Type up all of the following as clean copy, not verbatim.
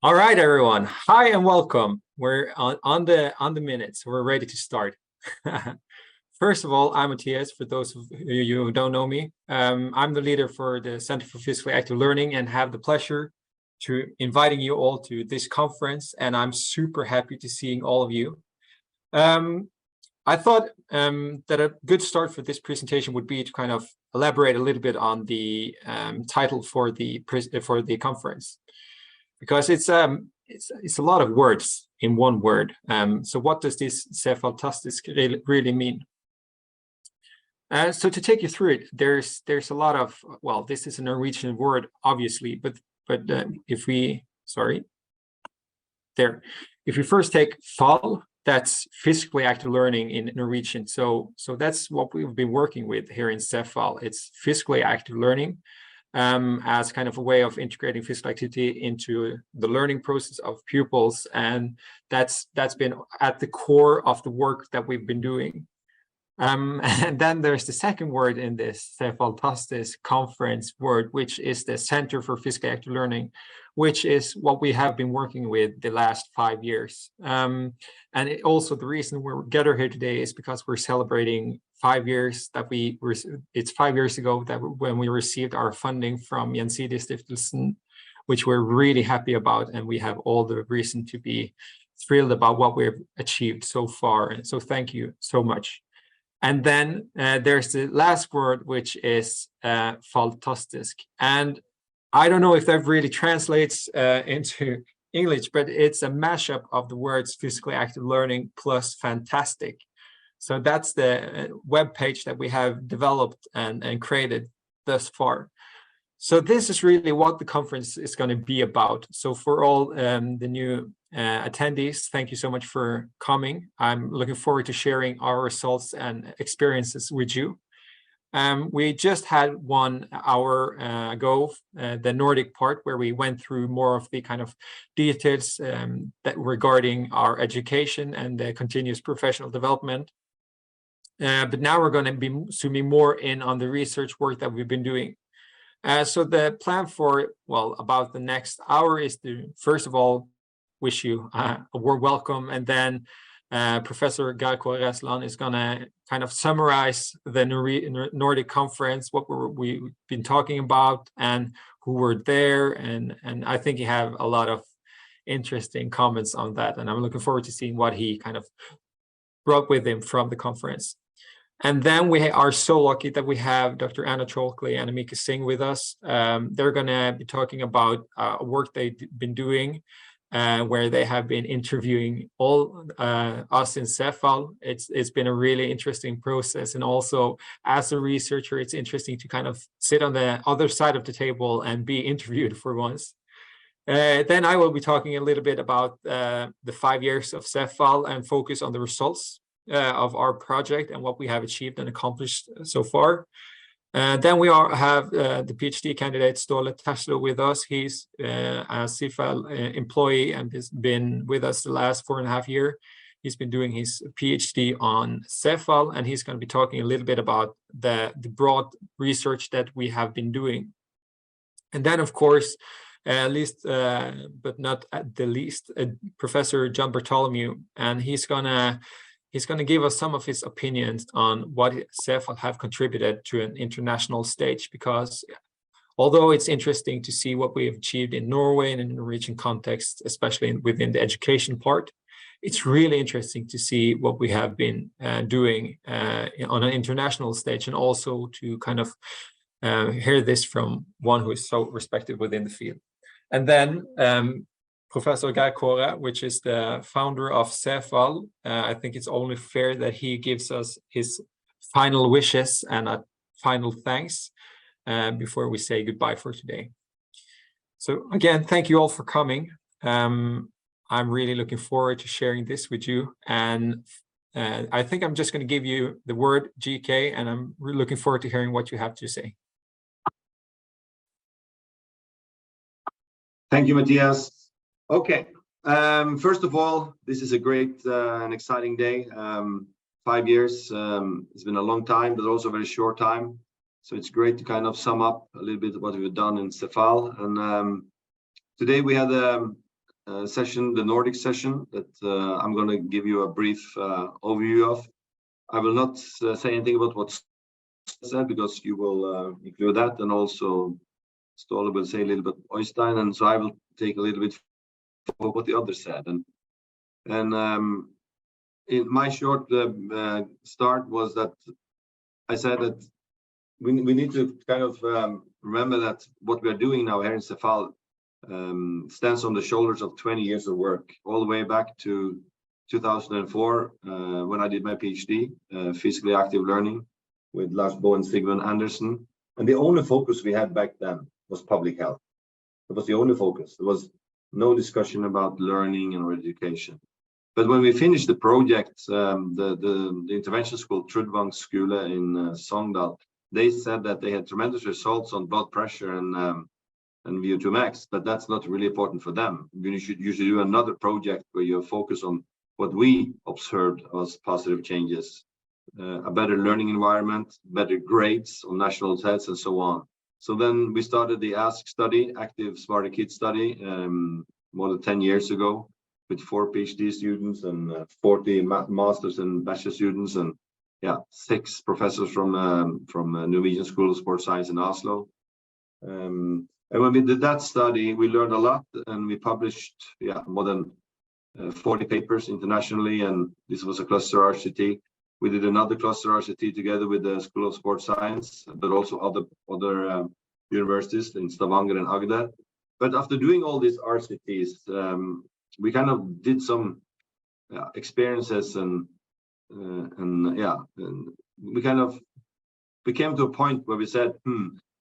All right, everyone. Hi and welcome. We're on the minutes. We're ready to start. First of all, I'm Mathias. For those of you who don't know me, I'm the leader for the Center for Physically Active Learning and have the pleasure to inviting you all to this conference. And I'm super happy to seeing all of you. I thought that a good start for this presentation would be to kind of elaborate a little bit on the title for the conference, because it's a lot of words in one word. So what does this Sefal really mean? So to take you through it, there's a lot of, well, this is a Norwegian word, obviously, but if we first take fal, that's physically active learning in Norwegian. So that's what we've been working with here in Sefal. It's physically active learning as kind of a way of integrating physical activity into the learning process of pupils, and that's been at the core of the work that we've been doing. And then there's the second word in this Sefal conference word, which is the Center for Physically Active Learning, which is what we have been working with the last 5 years. And also the reason we're gathered here today is because we're celebrating 5 years that it's 5 years ago that when we received our funding from Gjensidigestiftelsen, which we're really happy about, and we have all the reason to be thrilled about what we've achieved so far. And so thank you so much. And then there's the last word, which is fantastisk. And I don't know if that really translates into English, but it's a mashup of the words physically active learning plus fantastic. So that's the web page that we have developed and created thus far. So this is really what the conference is going to be about. So for all the new attendees, thank you so much for coming. I'm looking forward to sharing our results and experiences with you. We just had 1 hour ago, the Nordic part, where we went through more of the kind of details that regarding our education and the continuous professional development. But now we're going to be zooming more in on the research work that we've been doing. So the plan for, well, about the next hour is to, first of all, wish you a warm welcome. And then Professor Geir Kåre Resaland is going to kind of summarize the Nordic conference, what we've been talking about and who were there. And I think he have a lot of interesting comments on that. And I'm looking forward to seeing what he kind of brought with him from the conference. And then we are so lucky that we have Dr. Anna Chalkely and Amika Singh with us. They're going to be talking about work they've been doing, where they have been interviewing all us in Sefal. It's been a really interesting process. And also, as a researcher, it's interesting to kind of sit on the other side of the table and be interviewed for once. Then I will be talking a little bit about the 5 years of Sefal and focus on the results of our project and what we have achieved and accomplished so far. Then we have the PhD candidate Ståle Teslo with us. He's a Sefal employee and has been with us the last 4.5 years. He's been doing his PhD on Sefal, and he's going to be talking a little bit about the broad research that we have been doing. And then, of course, least but not at the least, Professor John Bartholomew, and he's gonna give us some of his opinions on what Sefal have contributed to an international stage, because although it's interesting to see what we have achieved in Norway and in the Norwegian context, especially within the education part, it's really interesting to see what we have been doing on an international stage, and also to kind of hear this from one who is so respected within the field. And then Professor Geir Kåre, which is the founder of Sefal, I think it's only fair that he gives us his final wishes and a final thanks before we say goodbye for today. So again, thank you all for coming. I'm really looking forward to sharing this with you. And I think I'm just going to give you the word, GK, and I'm really looking forward to hearing what you have to say. Thank you, Mathias. Okay, first of all, this is a great and exciting day. 5 years, it's been a long time, but also a very short time. So it's great to kind of sum up a little bit what we've done in Sefal. And today we had session, the Nordic session, that I'm going to give you a brief overview of. I will not say anything about what's said because you will include that, and also Ståle will say a little bit Øystein, and so I will take a little bit for what the others said. And in my short start was that I said that we need to kind of remember that what we are doing now here in Sefal stands on the shoulders of 20 years of work, all the way back to 2004 when I did my PhD, physically active learning with Lars Bo and Sigmund Andersen. And the only focus we had back then was public health. It was the only focus. There was no discussion about learning and education. But when we finished the project, the intervention school, Trudvang Skole in Sogndal, they said that they had tremendous results on blood pressure and VO2 max, but that's not really important for them. You should do another project where you focus on what we observed as positive changes, a better learning environment, better grades on national tests, and so on. So then we started the ASK study, Active Smarter Kids study, more than 10 years ago, with 4 PhD students and 40 masters and bachelor students, and 6 professors from Norwegian School of Sports Science in Oslo. And when we did that study, we learned a lot, and we published more than 40 papers internationally, and this was a cluster RCT. We did another cluster RCT together with the School of Sports Science, but also other universities in Stavanger and Agder. But after doing all these RCTs, we kind of did some experiences, and we came to a point where we said,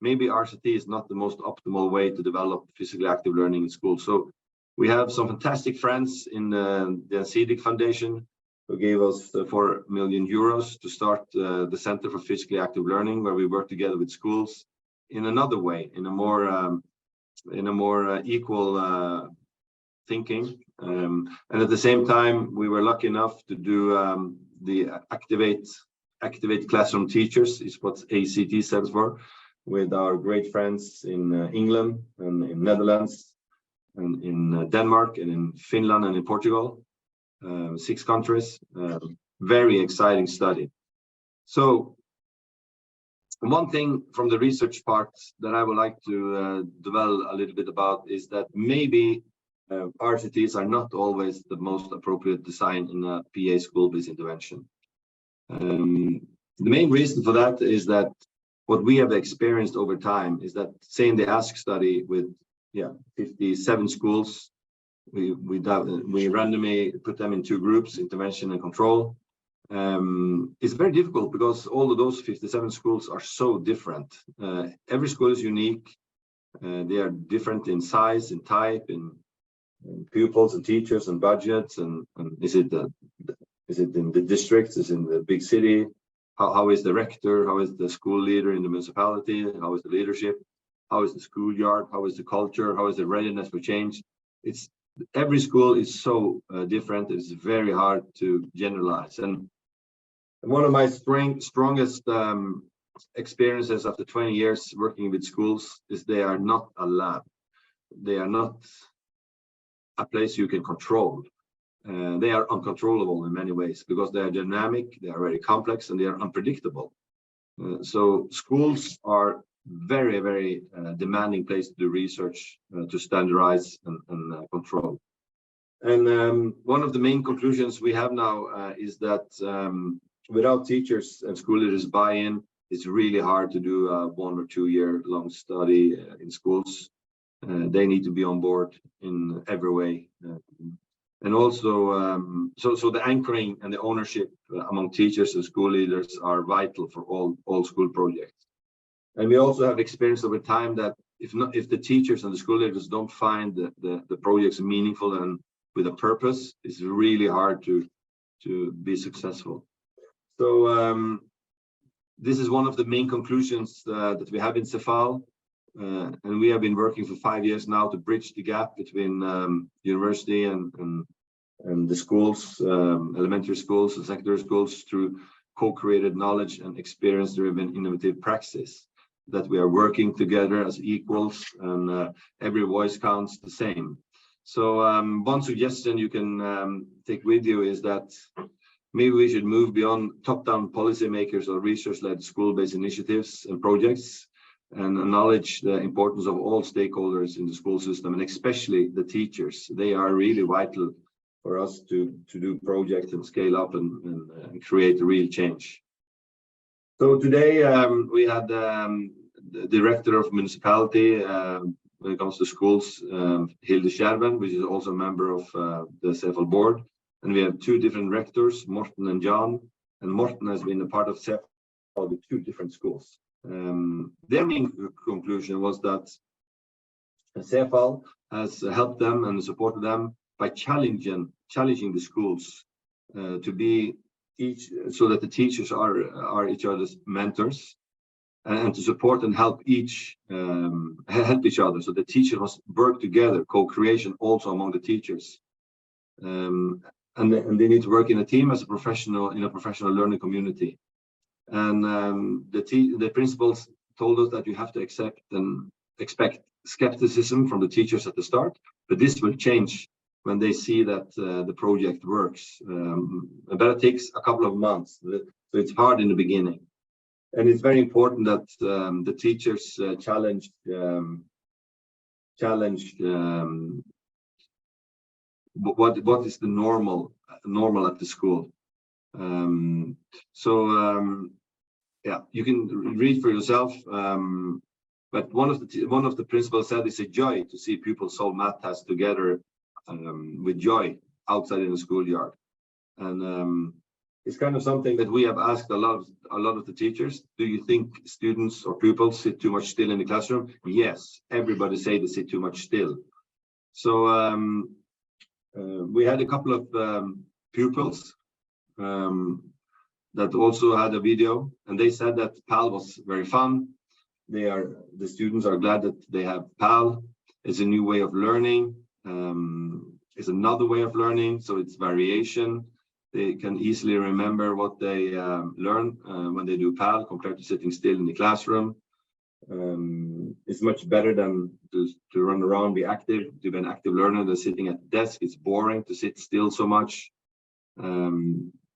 maybe RCT is not the most optimal way to develop physically active learning in school. So we have some fantastic friends in the CDIC Foundation who gave us 4 million euros to start the Center for Physically Active Learning, where we work together with schools in another way, in a more equal thinking. And at the same time, we were lucky enough to do the Activate Classroom Teachers, is what ACT stands for, with our great friends in England and in Netherlands and in Denmark and in Finland and in Portugal, 6 countries. Very exciting study. So one thing from the research part that I would like to dwell a little bit about is that maybe RCTs are not always the most appropriate design in a PA school-based intervention. The main reason for that is that what we have experienced over time is that, say in the ASK study with 57 schools, we randomly put them in 2 groups, intervention and control. It's very difficult because all of those 57 schools are so different. Every school is unique. They are different in size, in type, in pupils and teachers and budgets, and is it in the districts, is it in the big city? How is the rector? How is the school leader in the municipality? How is the leadership? How is the schoolyard? How is the culture? How is the readiness for change? Every school is so different. It's very hard to generalize. And one of my strongest experiences after 20 years working with schools is they are not a lab. They are not a place you can control. They are uncontrollable in many ways because they are dynamic, they are very complex, and they are unpredictable. So schools are very, very demanding place to do research, to standardize and control. And one of the main conclusions we have now is that without teachers and school leaders buy-in, it's really hard to do a 1 or 2 year long study in schools. They need to be on board in every way. And also, so the anchoring and the ownership among teachers and school leaders are vital for all school projects. And we also have experienced over time that if the teachers and the school leaders don't find the projects meaningful and with a purpose, it's really hard to be successful. So this is one of the main conclusions that we have in Sefal. And we have been working for 5 years now to bridge the gap between university and the schools, elementary schools and secondary schools, through co-created knowledge and experience-driven innovative praxis, that we are working together as equals, and every voice counts the same. So one suggestion you can take with you is that maybe we should move beyond top-down policymakers or research-led school-based initiatives and projects, and acknowledge the importance of all stakeholders in the school system, and especially the teachers. They are really vital for us to do projects and scale up and create real change. So today we had the director of municipality when it comes to schools, Hilde Skjerven, which is also a member of the Sefal board. And we have two different rectors, Morten and John. And Morten has been a part of Sefal with two different schools. Their main conclusion was that Sefal has helped them and supported them by challenging the schools to be so that the teachers are each other's mentors, and to support and help each other. So the teachers must work together, co-creation also among the teachers, and they need to work in a team as a professional in a professional learning community. And the principals told us that you have to accept and expect skepticism from the teachers at the start, but this will change when they see that the project works. But it takes a couple of months, so it's hard in the beginning. And it's very important that the teachers challenge what is the normal at the school. Yeah, you can read for yourself. But one of the principals said it's a joy to see pupils solve math tests together with joy outside in the schoolyard. And it's kind of something that we have asked a lot of the teachers. Do you think students or pupils sit too much still in the classroom? Yes, everybody say they sit too much still. So we had a couple of pupils that also had a video, and they said that PAL was very fun. The students are glad that they have PAL. It's a new way of learning. It's another way of learning, so it's variation. They can easily remember what they learn when they do PAL compared to sitting still in the classroom. It's much better than to run around, be active, to be an active learner than sitting at the desk. It's boring to sit still so much.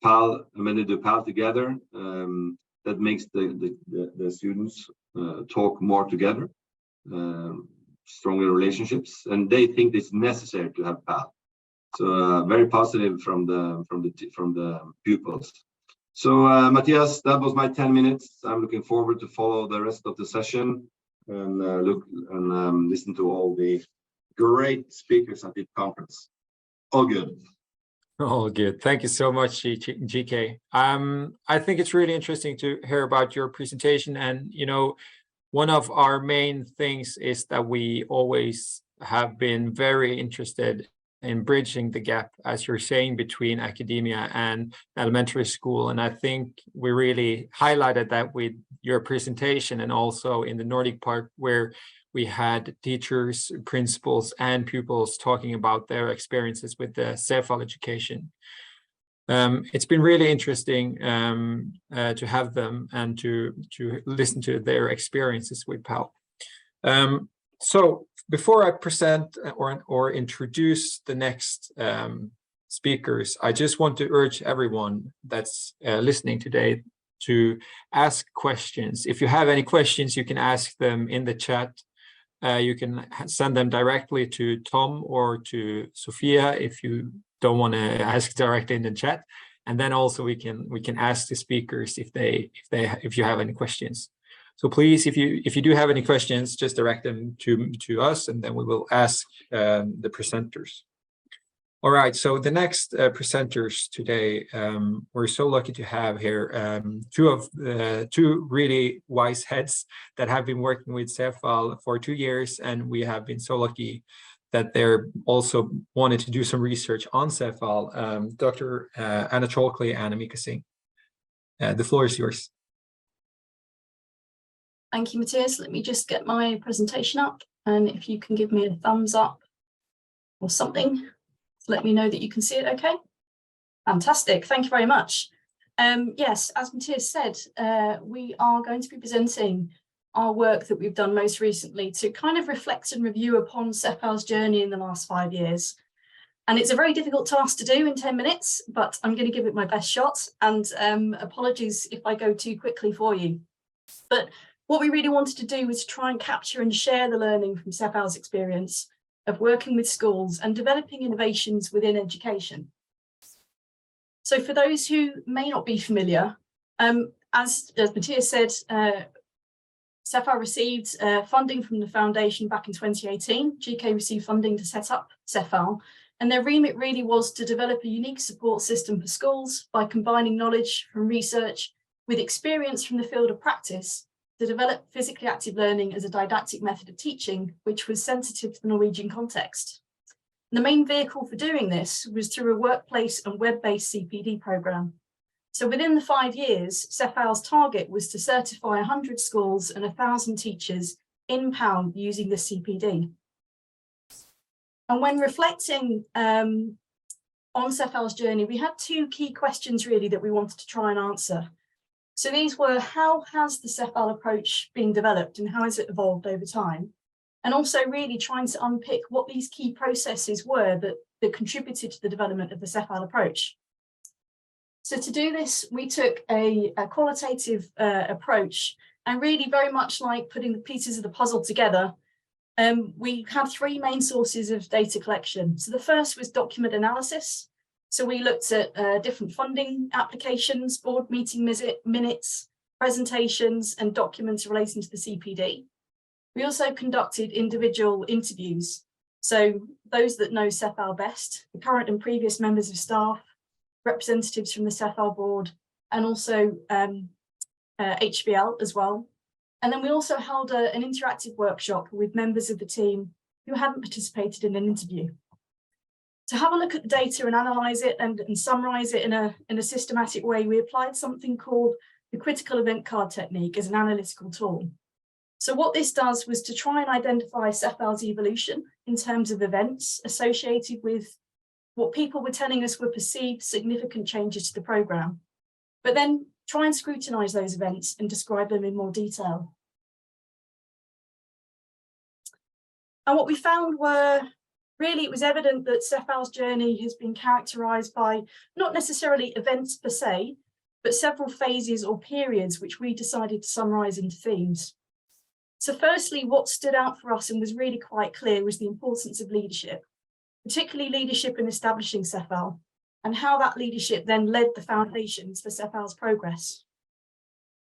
PAL, when they do PAL together, that makes the students talk more together, stronger relationships, and they think it's necessary to have PAL. So very positive from the pupils. So Mathias, that was my 10 minutes. I'm looking forward to follow the rest of the session and listen to all the great speakers at the conference. All good. All good. Thank you so much, GK. I think it's really interesting to hear about your presentation. And, you know, one of our main things is that we always have been very interested in bridging the gap, as you're saying, between academia and elementary school. And I think we really highlighted that with your presentation, and also in the Nordic part, where we had teachers, principals, and pupils talking about their experiences with the Sefal education. It's been really interesting to have them and to listen to their experiences with PAL. So before I present or introduce the next speakers, I just want to urge everyone that's listening today to ask questions. If you have any questions, you can ask them in the chat. You can send them directly to Tom or to Sophia if you don't want to ask directly in the chat. And then also we can ask the speakers if you have any questions. So please, if you do have any questions, just direct them to us, and then we will ask the presenters. All right, so the next presenters today, we're so lucky to have here two really wise heads that have been working with Sefal for 2 years, and we have been so lucky that they're also wanted to do some research on Sefal, Dr. Anna Chalkely and Amika Singh. The floor is yours. Thank you, Mathias. Let me just get my presentation up, and if you can give me a thumbs up or something, let me know that you can see it okay. Fantastic, thank you very much. Yes, as Mathias said, we are going to be presenting our work that we've done most recently to kind of reflect and review upon Sefal's journey in the last 5 years. And it's a very difficult task to do in 10 minutes, but I'm going to give it my best shot. And apologies if I go too quickly for you. But what we really wanted to do was try and capture and share the learning from Sefal's experience of working with schools and developing innovations within education. So for those who may not be familiar, as Mathias said, Sefal received funding from the foundation back in 2018. GK received funding to set up Sefal, and their remit really was to develop a unique support system for schools by combining knowledge from research with experience from the field of practice to develop physically active learning as a didactic method of teaching, which was sensitive to the Norwegian context. And the main vehicle for doing this was through a workplace and web-based CPD programme. So within the 5 years, Sefal's target was to certify 100 schools and 1,000 teachers in PAL using the CPD. And when reflecting on Sefal's journey, we had 2 key questions really that we wanted to try and answer. So these were, how has the Sefal approach been developed and how has it evolved over time? And also really trying to unpick what these key processes were that contributed to the development of the Sefal approach. So to do this, we took a qualitative approach, and really very much like putting the pieces of the puzzle together, we had 3 main sources of data collection. So the first was document analysis. So we looked at different funding applications, board meeting minutes, presentations, and documents relating to the CPD. We also conducted individual interviews. So those that know Sefal best, the current and previous members of staff, representatives from the Sefal board, and also HBL as well. And then we also held an interactive workshop with members of the team who hadn't participated in an interview. To have a look at the data and analyse it and summarise it in a systematic way, we applied something called the critical event card technique as an analytical tool. So what this does was to try and identify Sefal's evolution in terms of events associated with what people were telling us were perceived significant changes to the programme, but then try and scrutinise those events and describe them in more detail. And what we found were, really, it was evident that Sefal's journey has been characterised by not necessarily events per se, but several phases or periods which we decided to summarise into themes. So firstly, what stood out for us and was really quite clear was the importance of leadership, particularly leadership in establishing Sefal, and how that leadership then led the foundations for Sefal's progress.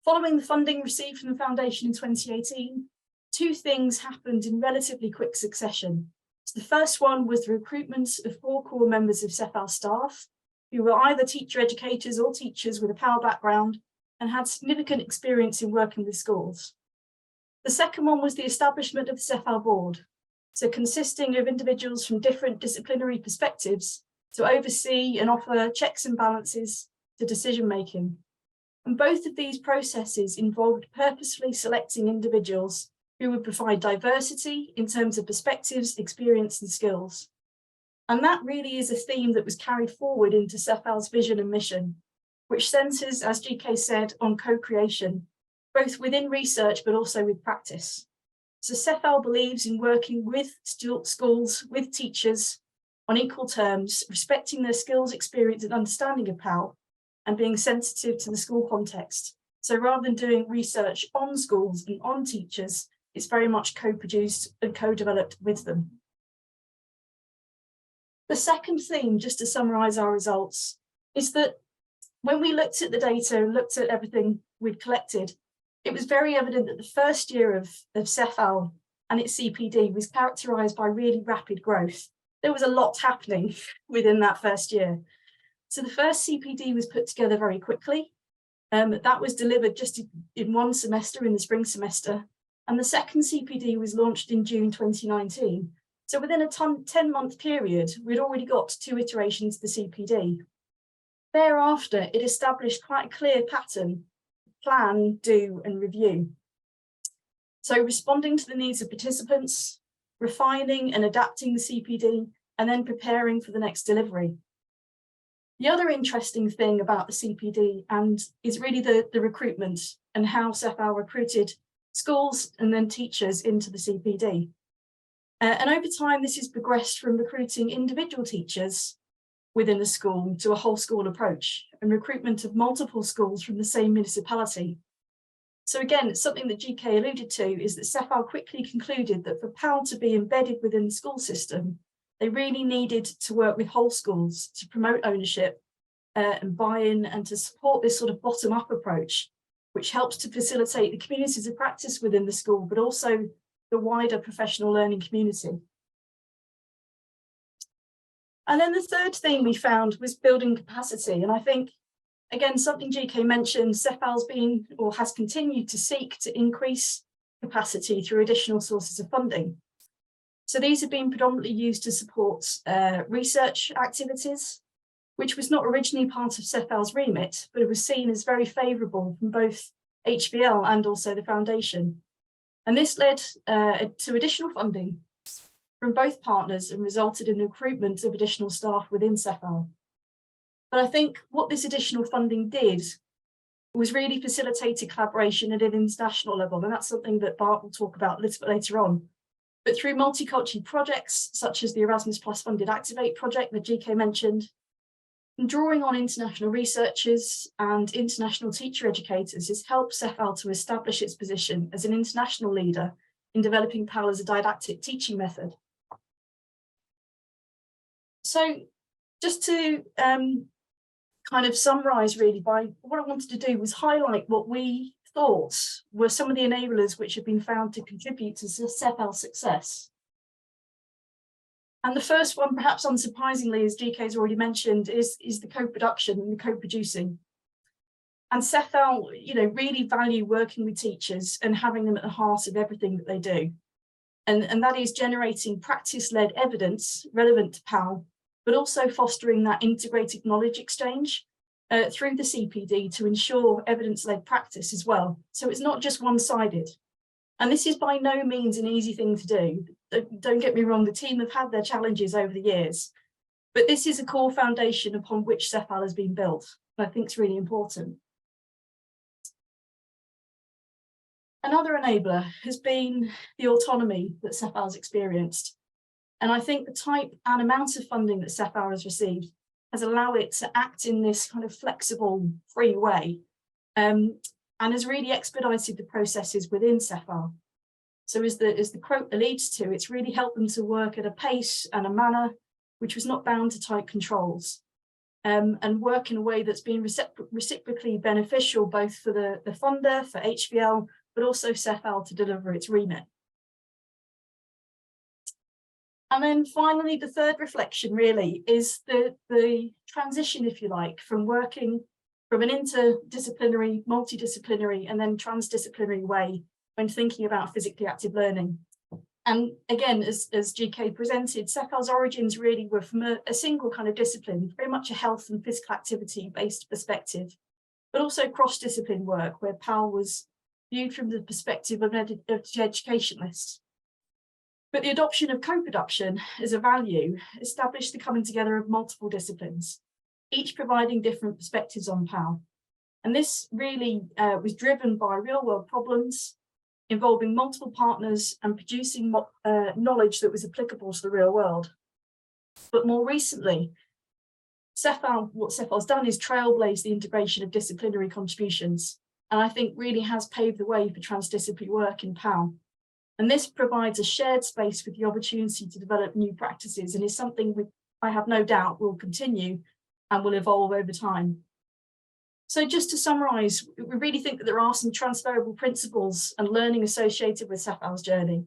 Following the funding received from the foundation in 2018, 2 things happened in relatively quick succession. So the first one was the recruitment of 4 core members of Sefal staff, who were either teacher educators or teachers with a PAL background and had significant experience in working with schools. The second one was the establishment of the Sefal board, so consisting of individuals from different disciplinary perspectives to oversee and offer checks and balances to decision making. And both of these processes involved purposefully selecting individuals who would provide diversity in terms of perspectives, experience, and skills. And that really is a theme that was carried forward into Sefal's vision and mission, which centres, as GK said, on co-creation, both within research but also with practice. So Sefal believes in working with schools, with teachers on equal terms, respecting their skills, experience, and understanding of PAL, and being sensitive to the school context. So rather than doing research on schools and on teachers, it's very much co-produced and co-developed with them. The second theme, just to summarise our results, is that when we looked at the data and looked at everything we'd collected, it was very evident that the first year of Sefal and its CPD was characterised by really rapid growth. There was a lot happening within that first year. So the first CPD was put together very quickly. That was delivered just in 1 semester, in the spring semester. And the second CPD was launched in June 2019. So within a 10-month period, we'd already got 2 iterations of the CPD. Thereafter, it established quite a clear pattern: plan, do, and review. So responding to the needs of participants, refining and adapting the CPD, and then preparing for the next delivery. The other interesting thing about the CPD is really the recruitment and how Sefal recruited schools, and then teachers into the CPD. And over time, this has progressed from recruiting individual teachers within the school to a whole school approach and recruitment of multiple schools from the same municipality. So again, something that GK alluded to is that Sefal quickly concluded that for PAL to be embedded within the school system, they really needed to work with whole schools to promote ownership and buy-in, and to support this sort of bottom-up approach, which helps to facilitate the communities of practice within the school, but also the wider professional learning community. And then the third thing we found was building capacity. And I think, again, something GK mentioned, Sefal's been or has continued to seek to increase capacity through additional sources of funding. So these have been predominantly used to support research activities, which was not originally part of Sefal's remit, but it was seen as very favourable from both HBL and also the foundation. And this led to additional funding from both partners and resulted in the recruitment of additional staff within Sefal. But I think what this additional funding did was really facilitated collaboration at an international level, and that's something that Bart will talk about a little bit later on. But through multicultural projects, such as the Erasmus Plus funded Activate project that GK mentioned, and drawing on international researchers and international teacher educators has helped Sefal to establish its position as an international leader in developing PAL as a didactic teaching method. So just to kind of summarise really, what I wanted to do was highlight what we thought were some of the enablers which have been found to contribute to Sefal's success. And the first one, perhaps unsurprisingly, as GK has already mentioned, is the co-production and the co-producing. And Sefal, really value working with teachers and having them at the heart of everything that they do. And that is generating practice-led evidence relevant to PAL, but also fostering that integrated knowledge exchange through the CPD to ensure evidence-led practice as well. So it's not just one-sided. And this is by no means an easy thing to do. Don't get me wrong, the team have had their challenges over the years, but this is a core foundation upon which Sefal has been built. I think it's really important. Another enabler has been the autonomy that Sefal has experienced. And I think the type and amount of funding that Sefal has received has allowed it to act in this kind of flexible, free way, and has really expedited the processes within Sefal. So as the quote alludes to, it's really helped them to work at a pace and a manner which was not bound to tight controls, and work in a way that's been reciprocally beneficial both for the funder, for HBL, but also Sefal to deliver its remit. And then finally, the third reflection really is the transition, if you like, from working from an interdisciplinary, multidisciplinary, and then transdisciplinary way when thinking about physically active learning. And again, as GK presented, Sefal's origins really were from a single kind of discipline, very much a health and physical activity based perspective, but also cross-discipline work where PAL was viewed from the perspective of educationalists. But the adoption of co-production as a value established the coming together of multiple disciplines, each providing different perspectives on PAL. And this really was driven by real-world problems involving multiple partners and producing knowledge that was applicable to the real world. But more recently, what Sefal's done is trailblaze the integration of disciplinary contributions, and I think really has paved the way for transdisciplinary work in PAL. And this provides a shared space with the opportunity to develop new practices, and is something I have no doubt will continue and will evolve over time. So just to summarise, we really think that there are some transferable principles and learning associated with Sefal's journey,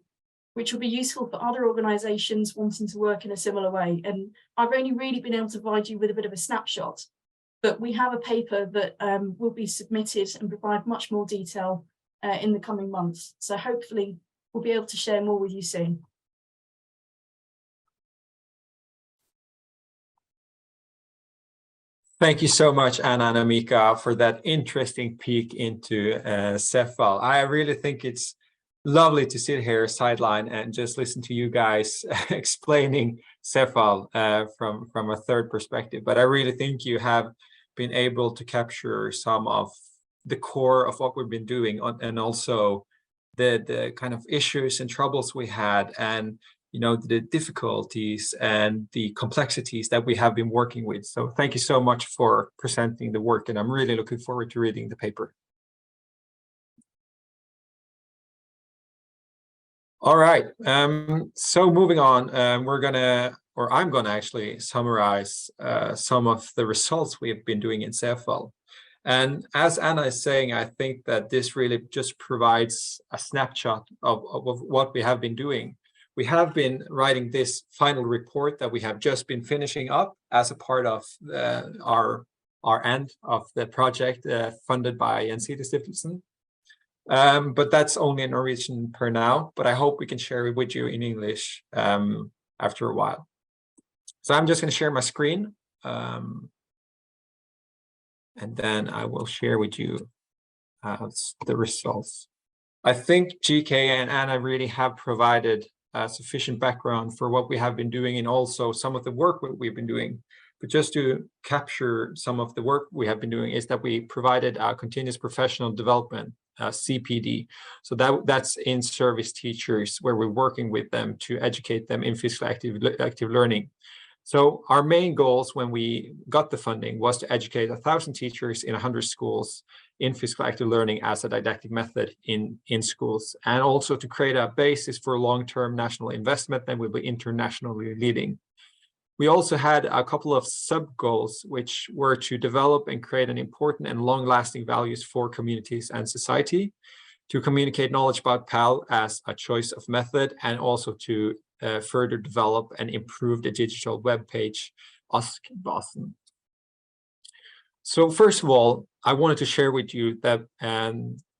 which will be useful for other organisations wanting to work in a similar way. And I've only really been able to provide you with a bit of a snapshot, but we have a paper that will be submitted and provide much more detail in the coming months. So hopefully we'll be able to share more with you soon. Thank you so much, Anna and Amika, for that interesting peek into Sefal. I really think it's lovely to sit here sideline and just listen to you guys explaining Sefal from a third perspective. But I really think you have been able to capture some of the core of what we've been doing and also the kind of issues and troubles we had, and the difficulties and the complexities that we have been working with. So thank you so much for presenting the work, and I'm really looking forward to reading the paper. All right, so moving on, I'm gonna actually summarize some of the results we have been doing in Sefal. And as Anna is saying, I think that this really just provides a snapshot of what we have been doing. We have been writing this final report that we have just been finishing up as a part of our end of the project funded by Gjensidigestiftelsen. But that's only in Norwegian per now, but I hope we can share it with you in English after a while. So I'm just going to share my screen, and then I will share with you the results. I think GK and Anna really have provided sufficient background for what we have been doing, and also some of the work we've been doing. But just to capture some of the work we have been doing is that we provided a continuous professional development, CPD. So that's in-service teachers, where we're working with them to educate them in physical active learning. So our main goals when we got the funding was to educate 1,000 teachers in 100 schools in physical active learning as a didactic method in schools, and also to create a basis for long-term national investment that will be internationally leading. We also had a couple of sub-goals, which were to develop and create an important and long-lasting values for communities and society, to communicate knowledge about PAL as a choice of method, and also to further develop and improve the digital web page, Askbasen. So first of all, I wanted to share with you that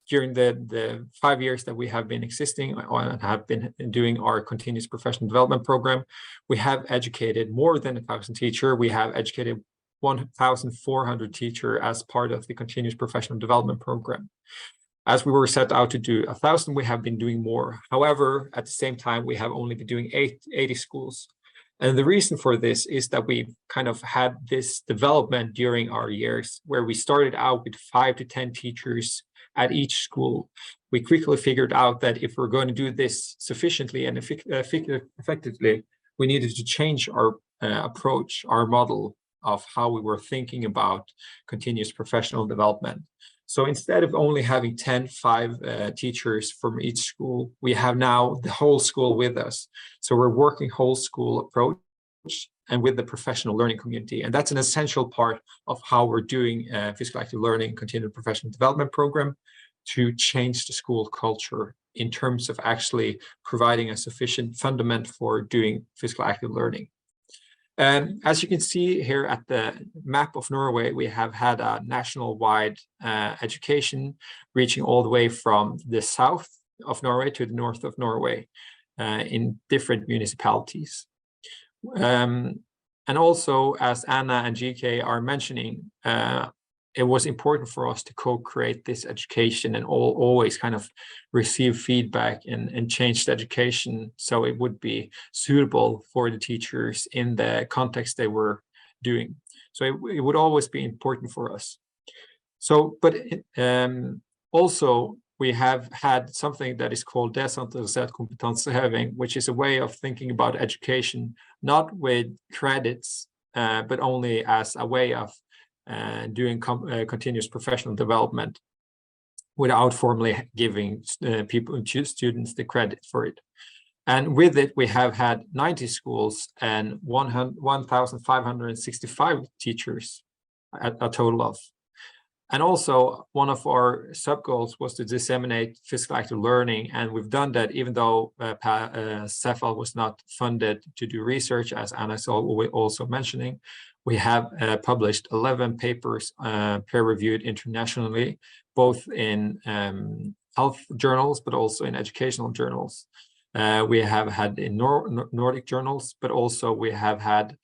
during the 5 years that we have been existing and have been doing our continuous professional development program, we have educated more than 1,000 teachers. We have educated 1,400 teachers as part of the continuous professional development program. As we were set out to do 1,000, we have been doing more. However, at the same time, we have only been doing 80 schools. And the reason for this is that we kind of had this development during our years, where we started out with 5 to 10 teachers at each school. We quickly figured out that if we're going to do this sufficiently and effectively, we needed to change our approach, our model of how we were thinking about continuous professional development. So instead of only having 5 teachers from each school, we have now the whole school with us. So we're working whole school approach and with the professional learning community. And that's an essential part of how we're doing physical active learning, continued professional development program, to change the school culture in terms of actually providing a sufficient fundament for doing physical active learning. As you can see here at the map of Norway, we have had a national-wide education reaching all the way from the south of Norway to the north of Norway in different municipalities. And also, as Anna and GK are mentioning, it was important for us to co-create this education and always kind of receive feedback and change the education so it would be suitable for the teachers in the context they were doing. So it would always be important for us. So, but also we have had something that is called desentralisert kompetanseheving, which is a way of thinking about education, not with credits, but only as a way of doing continuous professional development without formally giving students the credit for it. And with it, we have had 90 schools and 1,565 teachers, a total of. And also, one of our sub-goals was to disseminate physical active learning, and we've done that even though Sefal was not funded to do research, as Anna is also mentioning. We have published 11 papers peer-reviewed internationally, both in health journals, but also in educational journals. We have had in Nordic journals, but also we have had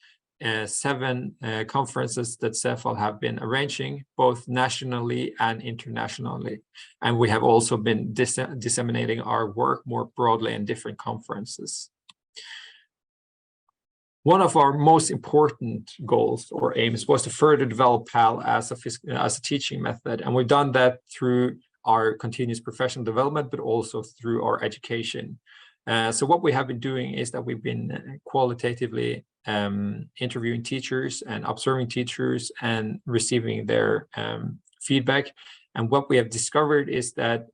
7 conferences that Sefal have been arranging, both nationally and internationally. And we have also been disseminating our work more broadly in different conferences. One of our most important goals or aims was to further develop PAL as a teaching method. And we've done that through our continuous professional development, but also through our education. So what we have been doing is that we've been qualitatively interviewing teachers and observing teachers and receiving their feedback. And what we have discovered is that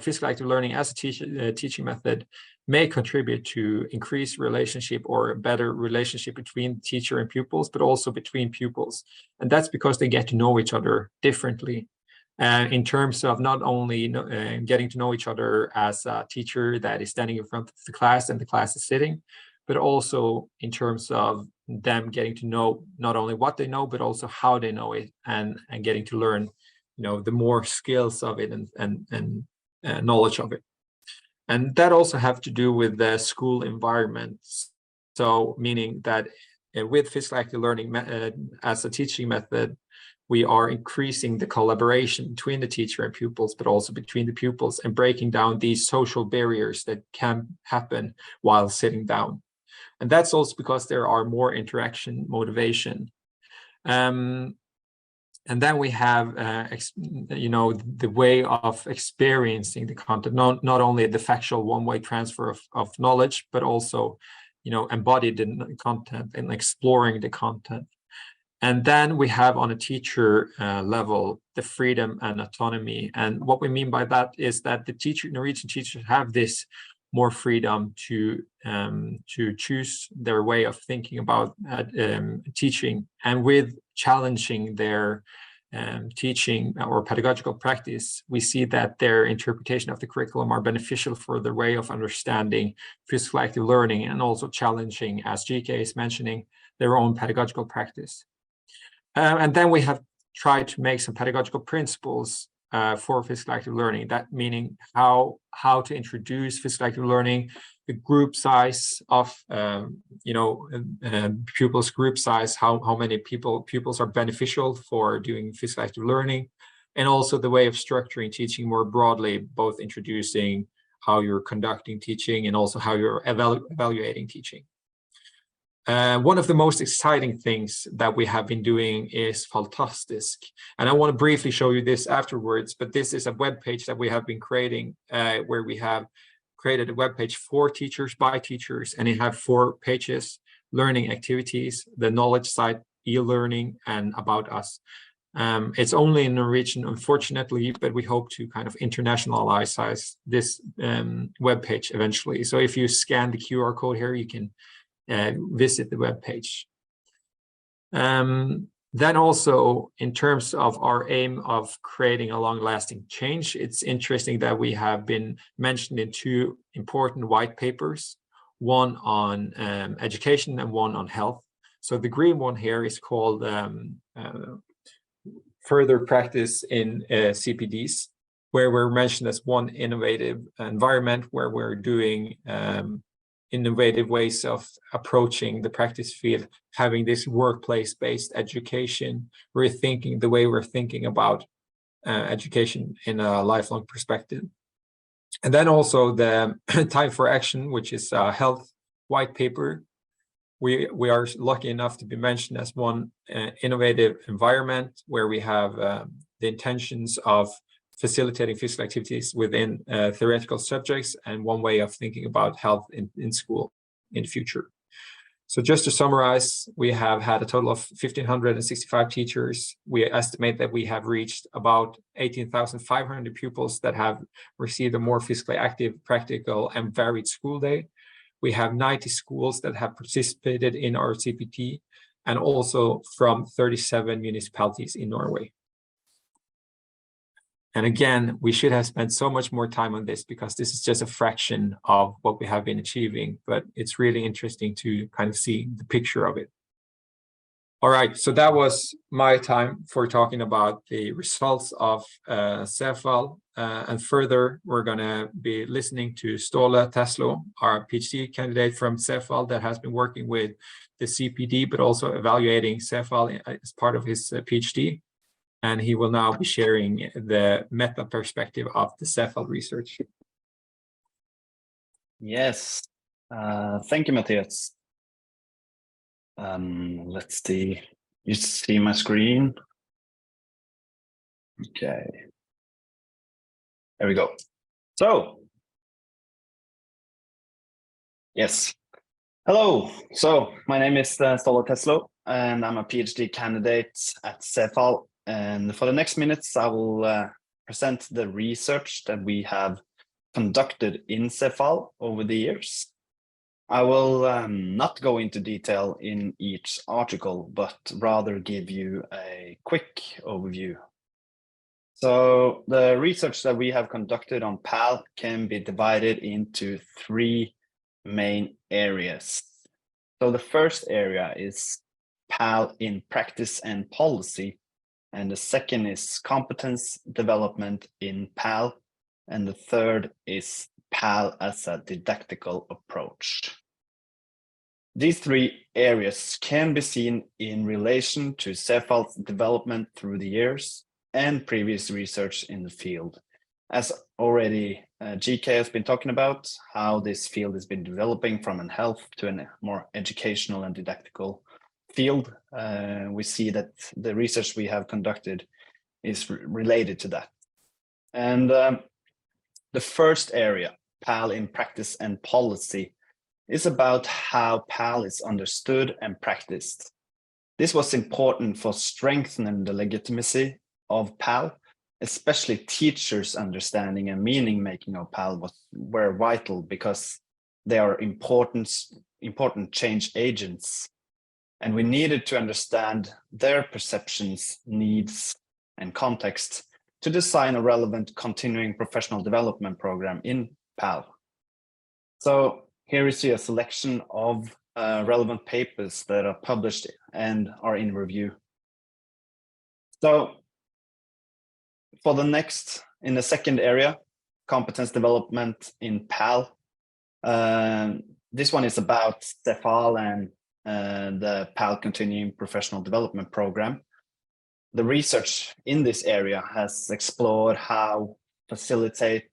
physical active learning as a teaching method may contribute to increased relationship or a better relationship between teacher and pupils, but also between pupils. And that's because they get to know each other differently. In terms of not only getting to know each other as a teacher that is standing in front of the class and the class is sitting, but also in terms of them getting to know not only what they know, but also how they know it, and getting to learn, the more skills of it and knowledge of it. And that also have to do with the school environment. So meaning that with physical active learning as a teaching method, we are increasing the collaboration between the teacher and pupils, but also between the pupils, and breaking down these social barriers that can happen while sitting down. And that's also because there are more interaction, motivation. And then we have, the way of experiencing the content, not only the factual one-way transfer of knowledge, but also, embodied the content and exploring the content. And then we have on a teacher level, the freedom and autonomy. And what we mean by that is that the Norwegian teachers have this more freedom to choose their way of thinking about teaching, and with challenging their teaching or pedagogical practice, we see that their interpretation of the curriculum are beneficial for their way of understanding physical active learning, and also challenging, as GK is mentioning, their own pedagogical practice. And then we have tried to make some pedagogical principles for physical active learning. That meaning how to introduce physical active learning, the group size of pupils' group size, how many pupils are beneficial for doing physical active learning, and also the way of structuring teaching more broadly, both introducing how you're conducting teaching and also how you're evaluating teaching. One of the most exciting things that we have been doing is Fantastisk. And I want to briefly show you this afterwards, but this is a web page that we have been creating, where we have created a web page for teachers by teachers, and it have 4 pages: learning activities, the knowledge site, e-learning, and about us. It's only in Norwegian, unfortunately, but we hope to kind of internationalize this web page eventually. So if you scan the QR code here, you can visit the web page. Then also, in terms of our aim of creating a long-lasting change, it's interesting that we have been mentioned in 2 important white papers, one on education and one on health. So the green one here is called Further Practice in CPDs, where we're mentioned as one innovative environment where we're doing innovative ways of approaching the practice field, having this workplace-based education, rethinking the way we're thinking about education in a lifelong perspective. And then also the Time for Action, which is a health white paper. We are lucky enough to be mentioned as one innovative environment where we have the intentions of facilitating physical activities within theoretical subjects, and one way of thinking about health in school in the future. So just to summarize, we have had a total of 1,565 teachers. We estimate that we have reached about 18,500 pupils that have received a more physically active, practical, and varied school day. We have 90 schools that have participated in our CPT, and also from 37 municipalities in Norway. And again, we should have spent so much more time on this, because this is just a fraction of what we have been achieving, but it's really interesting to kind of see the picture of it. All right, so that was my time for talking about the results of Sefal. And further, we're going to be listening to Ståle Teslo, our PhD candidate from Sefal that has been working with the CPD, but also evaluating Sefal as part of his PhD. And he will now be sharing the meta perspective of the Sefal research. Yes, thank you, Mathias. Let's see. You see my screen? Okay. There we go. So, yes. Hello. So, my name is Ståle Teslo, and I'm a PhD candidate at Sefal. And for the next minutes, I will present the research that we have conducted in Sefal over the years. I will not go into detail in each article, but rather give you a quick overview. So the research that we have conducted on PAL can be divided into three main areas. So the first area is PAL in practice and policy, and the second is competence development in PAL, and the third is PAL as a didactical approach. These three areas can be seen in relation to Sefal's development through the years and previous research in the field. As already GK has been talking about, how this field has been developing from a health to a more educational and didactical field. We see that the research we have conducted is related to that. And the first area, PAL in practice and policy, is about how PAL is understood and practiced. This was important for strengthening the legitimacy of PAL, especially teachers' understanding and meaning making of PAL were vital because they are important change agents. And we needed to understand their perceptions, needs, and context to design a relevant continuing professional development program in PAL. So here we see a selection of relevant papers that are published and are in review. So for in the second area, competence development in PAL, this one is about Sefal and the PAL Continuing Professional Development Program. The research in this area has explored how to facilitate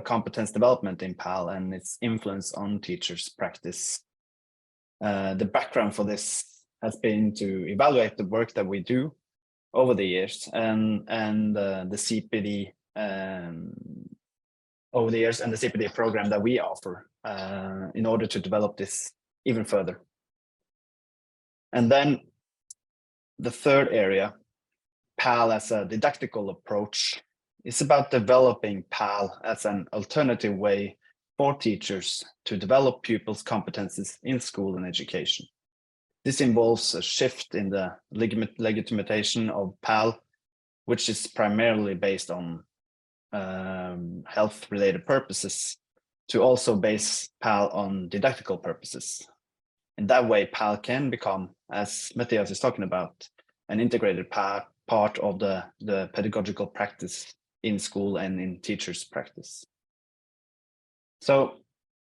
competence development in PAL and its influence on teachers' practice. The background for this has been to evaluate the work that we do over the years and the CPD over the years and the CPD program that we offer in order to develop this even further. And then the third area, PAL as a didactical approach, is about developing PAL as an alternative way for teachers to develop pupils' competences in school and education. This involves a shift in the legitimation of PAL, which is primarily based on health-related purposes, to also base PAL on didactical purposes. In that way, PAL can become, as Mathias is talking about, an integrated part of the pedagogical practice in school and in teachers' practice. So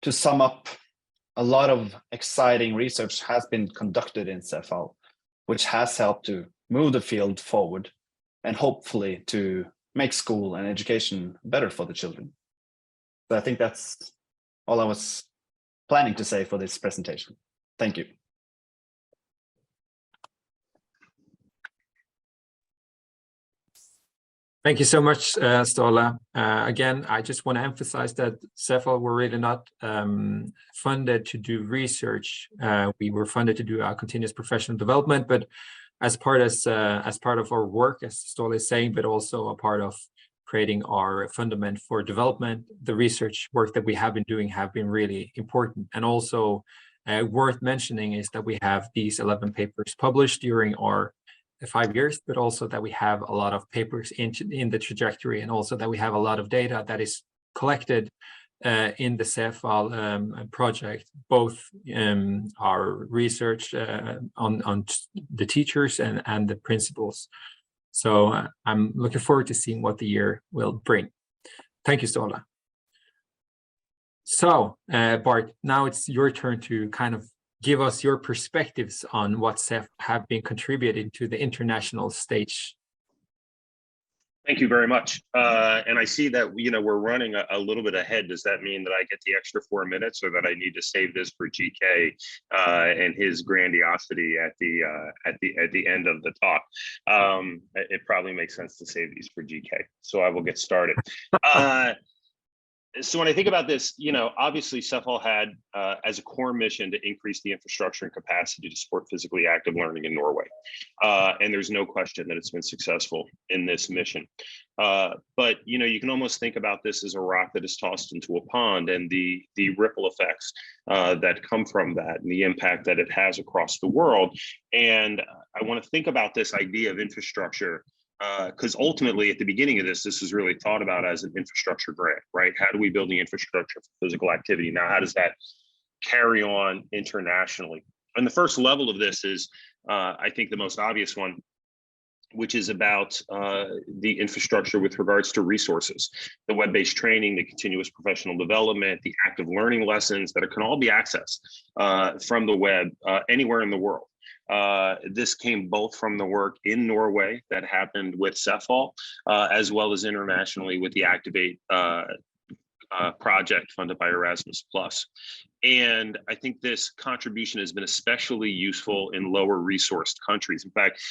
to sum up, a lot of exciting research has been conducted in Sefal, which has helped to move the field forward and hopefully to make school and education better for the children. So I think that's all I was planning to say for this presentation. Thank you. Thank you so much, Ståle. Again, I just want to emphasize that Sefal were really not funded to do research. We were funded to do our continuous professional development, but as part of our work, as Ståle is saying, but also a part of creating our fundament for development, the research work that we have been doing have been really important. And also worth mentioning is that we have these 11 papers published during our 5 years, but also that we have a lot of papers in the trajectory, and also that we have a lot of data that is collected in the Sefal project, both our research on the teachers and the principals. So I'm looking forward to seeing what the year will bring. Thank you, Ståle. So Bart, now it's your turn to kind of give us your perspectives on what Sefal have been contributing to the international stage. Thank you very much. And I see that, we're running a little bit ahead. Does that mean that I get the extra 4 minutes, or that I need to save this for GK and his grandiosity at the end of the talk? It probably makes sense to save these for GK. So I will get started. So when I think about this, obviously Sefal had as a core mission to increase the infrastructure and capacity to support physically active learning in Norway. And there's no question that it's been successful in this mission. But, you can almost think about this as a rock that is tossed into a pond, and the ripple effects that come from that and the impact that it has across the world. And I want to think about this idea of infrastructure, because ultimately at the beginning of this is really thought about as an infrastructure grant, right? How do we build the infrastructure for physical activity? Now, how does that carry on internationally? And the first level of this is, I think, the most obvious one, which is about the infrastructure with regards to resources, the web-based training, the continuous professional development, the active learning lessons that can all be accessed from the web anywhere in the world. This came both from the work in Norway that happened with Sefal, as well as internationally with the Activate project funded by Erasmus+. And I think this contribution has been especially useful in lower resourced countries. In fact,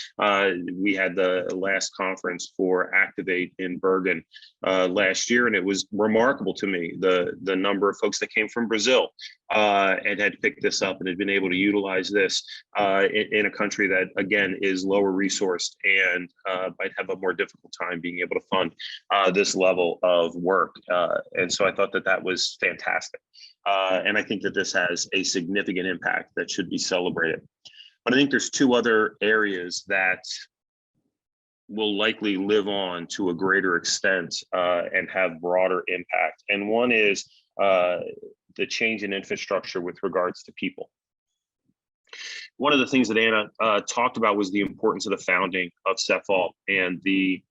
we had the last conference for Activate in Bergen last year, and it was remarkable to me, the number of folks that came from Brazil and had picked this up and had been able to utilize this in a country that, again, is lower resourced and might have a more difficult time being able to fund this level of work. And so I thought that was fantastic. And I think that this has a significant impact that should be celebrated. But I think there's two other areas that will likely live on to a greater extent and have broader impact. And one is the change in infrastructure with regards to people. One of the things that Anna talked about was the importance of the founding of Sefal and the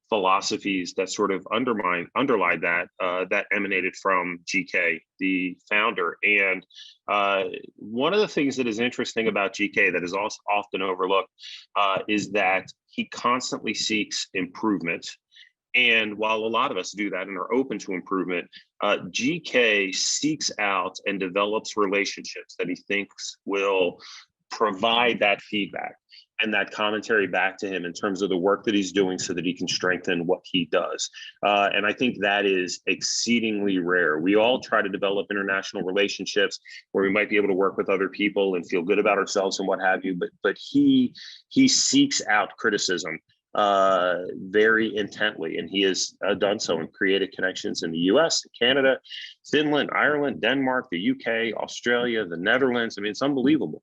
philosophies that sort of underlie that that emanated from GK, the founder. And one of the things that is interesting about GK that is also often overlooked is that he constantly seeks improvement. And while a lot of us do that and are open to improvement, GK seeks out and develops relationships that he thinks will provide that feedback and that commentary back to him in terms of the work that he's doing so that he can strengthen what he does. And I think that is exceedingly rare. We all try to develop international relationships where we might be able to work with other people and feel good about ourselves and what have you, but he seeks out criticism very intently, and he has done so and created connections in the US, Canada, Finland, Ireland, Denmark, the UK, Australia, the Netherlands. I mean, it's unbelievable.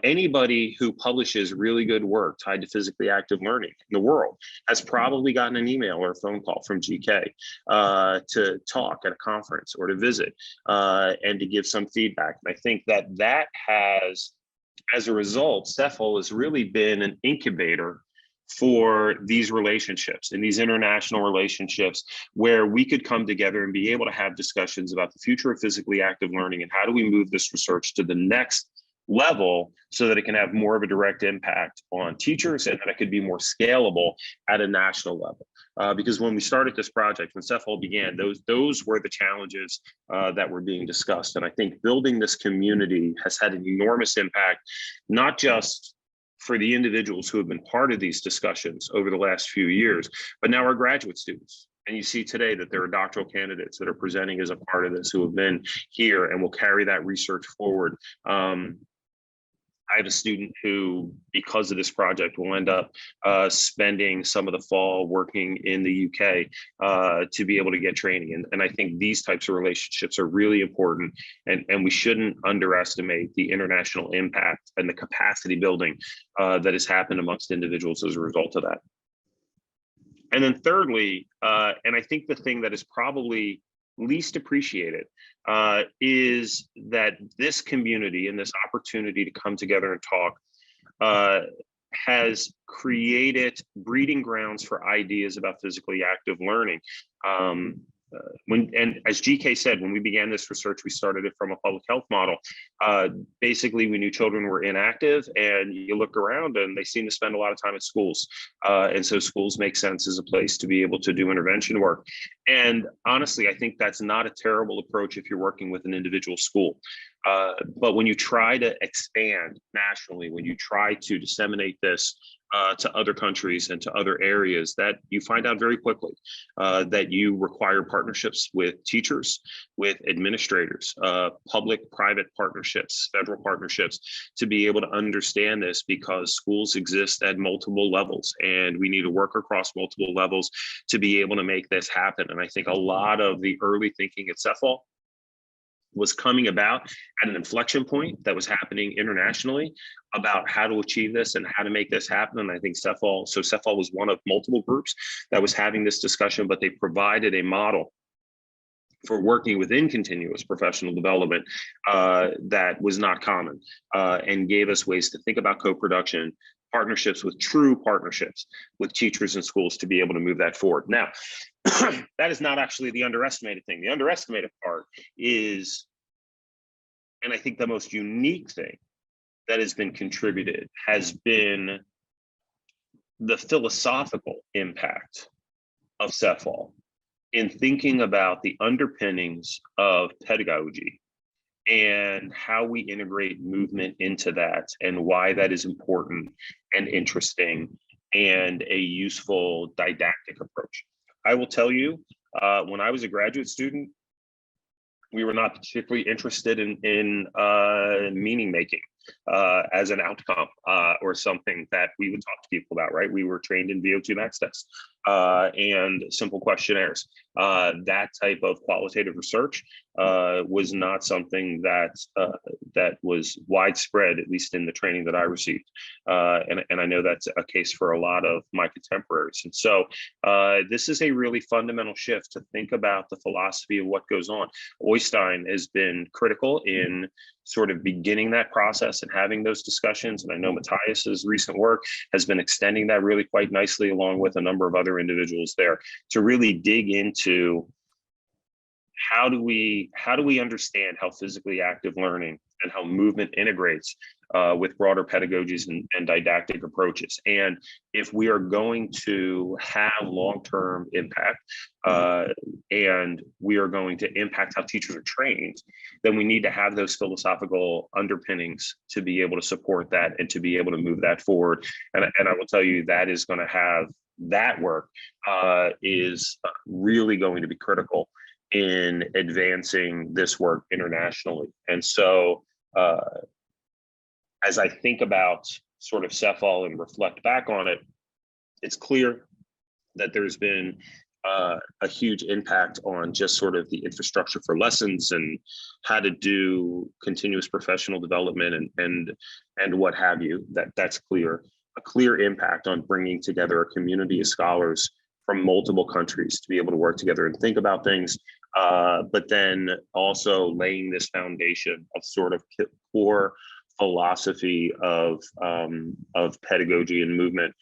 Anybody who publishes really good work tied to physically active learning in the world has probably gotten an email or a phone call from GK to talk at a conference or to visit and to give some feedback. And I think that has, as a result, Sefal has really been an incubator for these relationships and these international relationships where we could come together and be able to have discussions about the future of physically active learning and how do we move this research to the next level so that it can have more of a direct impact on teachers and that it could be more scalable at a national level. Because when we started this project, when Sefal began, those were the challenges that were being discussed. And I think building this community has had an enormous impact, not just for the individuals who have been part of these discussions over the last few years, but now our graduate students. And you see today that there are doctoral candidates that are presenting as a part of this who have been here and will carry that research forward. I have a student who, because of this project, will end up spending some of the fall working in the UK to be able to get training. And I think these types of relationships are really important, and we shouldn't underestimate the international impact and the capacity building that has happened amongst individuals as a result of that. And then thirdly, and I think the thing that is probably least appreciated is that this community and this opportunity to come together and talk has created breeding grounds for ideas about physically active learning and as GK said, when we began this research, we started it from a public health model. Basically, we knew children were inactive, and you look around and they seem to spend a lot of time at schools. And so schools make sense as a place to be able to do intervention work. And honestly, I think that's not a terrible approach if you're working with an individual school. But when you try to expand nationally, when you try to disseminate this to other countries and to other areas, that you find out very quickly that you require partnerships with teachers, with administrators, public-private partnerships, federal partnerships, to be able to understand this, because schools exist at multiple levels and we need to work across multiple levels to be able to make this happen. And I think a lot of the early thinking at Sefal was coming about at an inflection point that was happening internationally about how to achieve this and how to make this happen. And I think Sefal was one of multiple groups that was having this discussion, but they provided a model for working within continuous professional development that was not common, and gave us ways to think about co-production, partnerships, with true partnerships with teachers and schools to be able to move that forward. Now, that is not actually the underestimated thing. The underestimated part is, and I think the most unique thing that has been contributed, has been the philosophical impact of Sefal in thinking about the underpinnings of pedagogy and how we integrate movement into that, and why that is important and interesting and a useful didactic approach. I will tell you, when I was a graduate student, we were not particularly interested in meaning making as an outcome or something that we would talk to people about, right? We were trained in VO2 max tests and simple questionnaires. That type of qualitative research was not something that was widespread, at least in the training that I received. And I know that's a case for a lot of my contemporaries. And so this is a really fundamental shift to think about the philosophy of what goes on. Oystein has been critical in sort of beginning that process and having those discussions. And I know Mathias's recent work has been extending that really quite nicely, along with a number of other individuals there, to really dig into how do we understand how physically active learning and how movement integrates with broader pedagogies and didactic approaches. And if we are going to have long-term impact and we are going to impact how teachers are trained, then we need to have those philosophical underpinnings to be able to support that and to be able to move that forward. And I will tell you, that is going to have, that work is really going to be critical in advancing this work internationally. And so as I think about sort of Sefal and reflect back on it, it's clear that there's been a huge impact on just sort of the infrastructure for lessons and how to do continuous professional development and what have you. That's clear. A clear impact on bringing together a community of scholars from multiple countries to be able to work together and think about things, but then also laying this foundation of sort of core philosophy of pedagogy and movement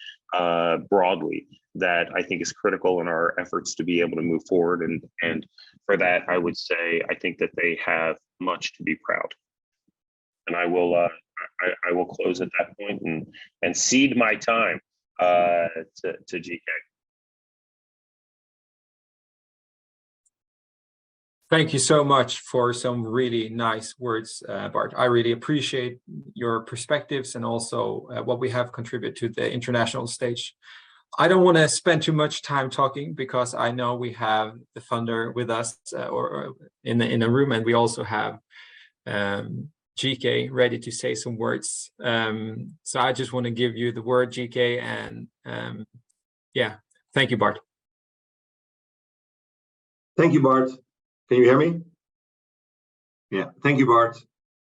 broadly, that I think is critical in our efforts to be able to move forward. And for that, I would say, I think that they have much to be proud. And I will close at that point and cede my time to GK. Thank you so much for some really nice words, Bart. I really appreciate your perspectives and also what we have contributed to the international stage. I don't want to spend too much time talking because I know we have the funder with us or in the room, and we also have GK ready to say some words. So I just want to give you the word, GK, and yeah, thank you, Bart. Thank you, Bart. Can you hear me? Yeah, thank you, Bart.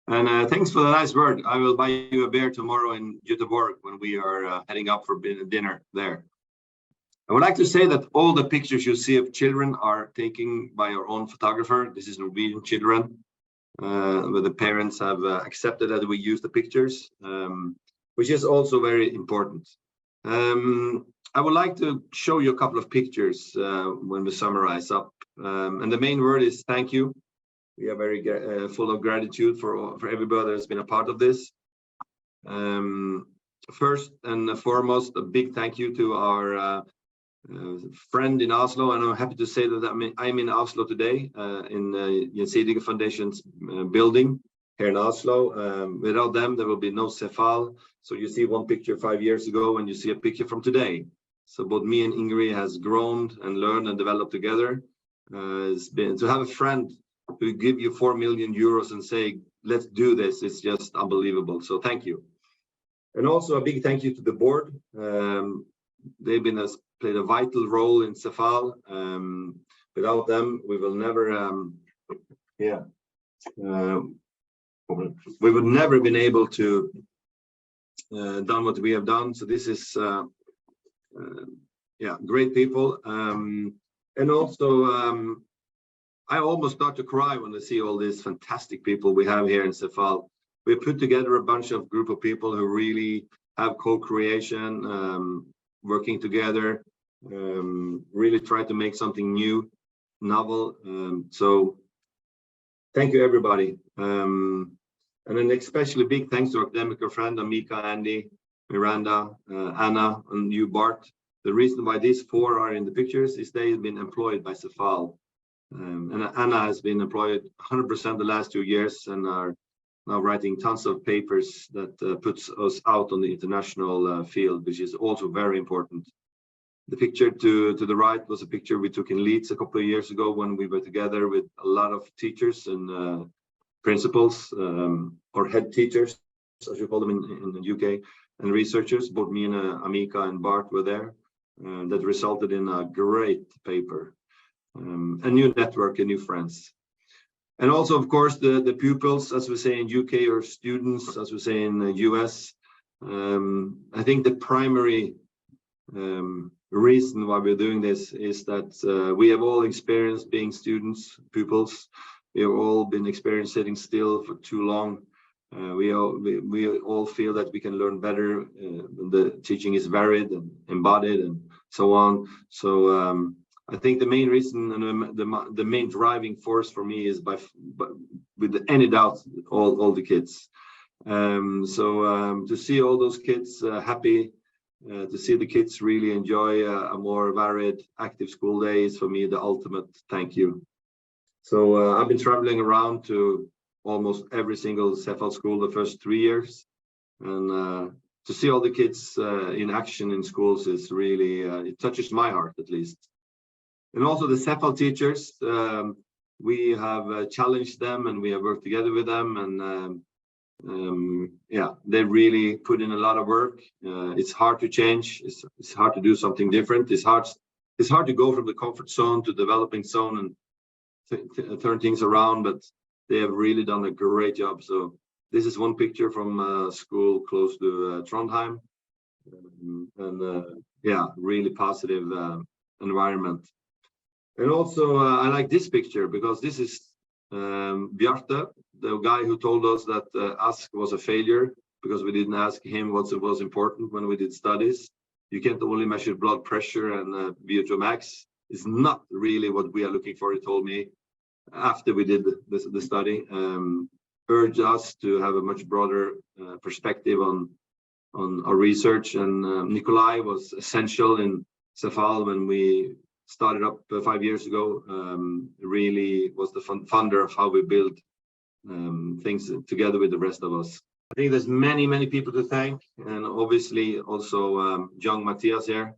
And thanks for the nice word. I will buy you a beer tomorrow in Göteborg when we are heading up for dinner there. I would like to say that all the pictures you see of children are taken by our own photographer. This is Norwegian children, where the parents have accepted that we use the pictures, which is also very important. I would like to show you a couple of pictures when we summarize up. And the main word is thank you. We are very full of gratitude for everybody that's been a part of this. First and foremost, a big thank you to our friend in Oslo, and I'm happy to say that I'm in Oslo today in Gjensidige Foundation's building here in Oslo. Without them, there will be no Sefal. So you see one picture 5 years ago, and you see a picture from today. So both me and Ingrid has grown and learned and developed together. It's been to have a friend who give you 4 million euros and say, let's do this. It's just unbelievable. So thank you. And also a big thank you to the board. They've played a vital role in Sefal. Without them, we will never, we would never been able to done what we have done. So this is, great people. And also, I almost start to cry when I see all these fantastic people we have here in Sefal. We put together a bunch of group of people who really have co-creation, working together, really try to make something new, novel. So thank you, everybody. And an especially big thanks to our academic friend, Amika, Andy, Miranda, Anna, and you, Bart. The reason why these four are in the pictures is they have been employed by Sefal. And Anna has been employed 100% the last 2 years and are now writing tons of papers that puts us out on the international field, which is also very important. The picture to the right was a picture we took in Leeds a couple of years ago when we were together with a lot of teachers and principals or head teachers, as you call them in the UK, and researchers. Both me and Amika and Bart were there. That resulted in a great paper, a new network and new friends. And also, of course, the pupils, as we say in UK, or students, as we say in the US. I think the primary reason why we're doing this is that we have all experienced being students, pupils. We have all been experienced sitting still for too long. We all feel that we can learn better. The teaching is varied and embodied and so on. So I think the main reason and the main driving force for me is with any doubt all the kids. To see all those kids happy, to see the kids really enjoy a more varied, active school day is for me the ultimate thank you. So I've been traveling around to almost every single Sefal school the first 3 years, and to see all the kids in action in schools is really, it touches my heart at least. And also the Sefal teachers, we have challenged them and we have worked together with them, and they really put in a lot of work. It's hard to change. It's hard to do something different. It's hard to go from the comfort zone to developing zone and turn things around, but they have really done a great job. So this is one picture from a school close to Trondheim, and really positive environment. And also I like this picture because this is Bjarte, the guy who told us that ASK was a failure because we didn't ask him what was important when we did studies. You can't only measure blood pressure and VO2 max. It's not really what we are looking for, he told me after we did the study. Urged us to have a much broader perspective on our research, and Nikolai was essential in Sefal when we started up 5 years ago. Really was the funder of how we build things together with the rest of us. I think there's many people to thank, and obviously also young Mathias here,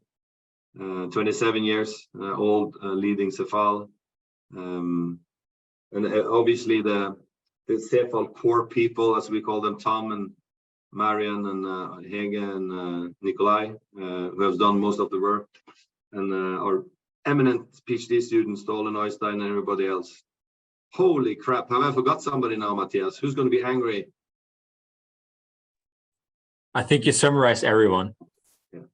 27 years old, leading Sefal, and obviously the Sefal core people, as we call them, Tom and Marian and Hege and Nikolai, who have done most of the work, and our eminent PhD students, Ståle Neustein and everybody else. Holy crap, have I forgot somebody now, Mathias? Who's going to be angry? I think you summarized everyone. Yeah.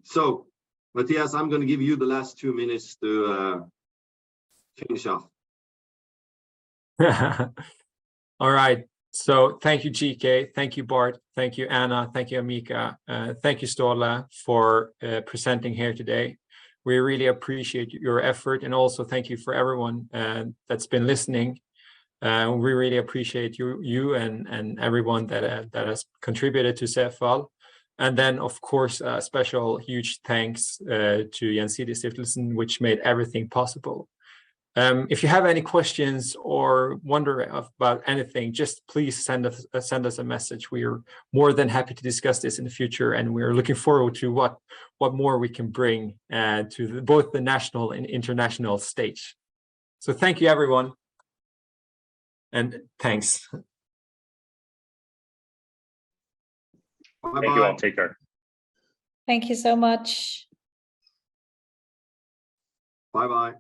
So, Mathias, I'm going to give you the last 2 minutes to finish off. All right. So thank you, GK. Thank you, Bart. Thank you, Anna. Thank you, Amika. Thank you, Ståle, for presenting here today. We really appreciate your effort, and also thank you for everyone that's been listening. We really appreciate you and everyone that has contributed to Sefal. And then, of course, a special huge thanks to Gjensidige Stiftelsen, which made everything possible. If you have any questions or wonder about anything, just please send us a message. We are more than happy to discuss this in the future, and we're looking forward to what more we can bring to both the national and international stage. So thank you, everyone, and thanks. Bye-bye. Thank you all. Take care. Thank you so much. Bye-bye.